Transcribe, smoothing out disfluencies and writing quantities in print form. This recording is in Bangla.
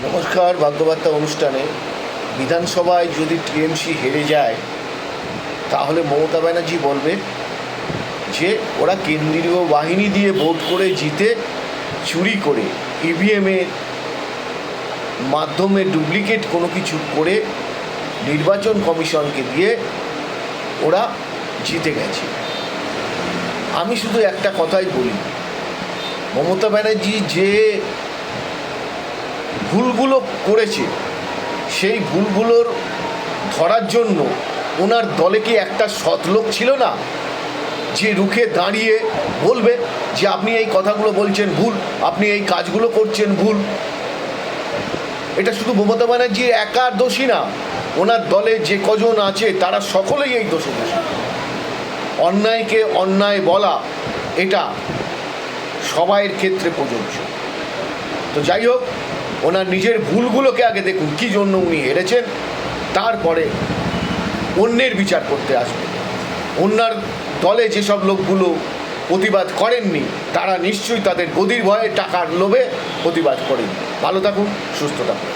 নমস্কার। ভাগ্যবার্তা অনুষ্ঠানে বিধানসভায় যদি টিএমসি হেরে যায় তাহলে মমতা ব্যানার্জি বলবে যে ওরা কেন্দ্রীয় বাহিনী দিয়ে ভোট করে জিতে চুরি করে ইভিএমের মাধ্যমে ডুপ্লিকেট কোনো কিছু করে নির্বাচন কমিশনকে দিয়ে ওরা জিতে গেছে। আমি শুধু একটা কথাই বলি, মমতা ব্যানার্জি যে ভুলগুলো করেছে সেই ভুলগুলোর ধরার জন্য ওনার দলে কি একটা সৎ লোক ছিল না যে রুখে দাঁড়িয়ে বলবে যে আপনি এই কথাগুলো বলছেন ভুল, আপনি এই কাজগুলো করছেন ভুল। এটা শুধু মমতা ব্যানার্জির একার দোষী না, ওনার দলে যে কজন আছে তারা সকলেই এই দোষী। অন্যায়কে অন্যায় বলা এটা সবাইয়ের ক্ষেত্রে প্রযোজ্য। তো যাই হোক, ওনার নিজের ভুলগুলোকে আগে দেখুন কী জন্য উনি হেরেছেন, তারপরে অন্যের বিচার করতে আসবেন। ওনার দলে যেসব লোকগুলো প্রতিবাদ করেননি তারা নিশ্চয়ই তাদের গদির ভয়ে টাকার লোভে প্রতিবাদ করেন। ভালো থাকুন, সুস্থ থাকুন।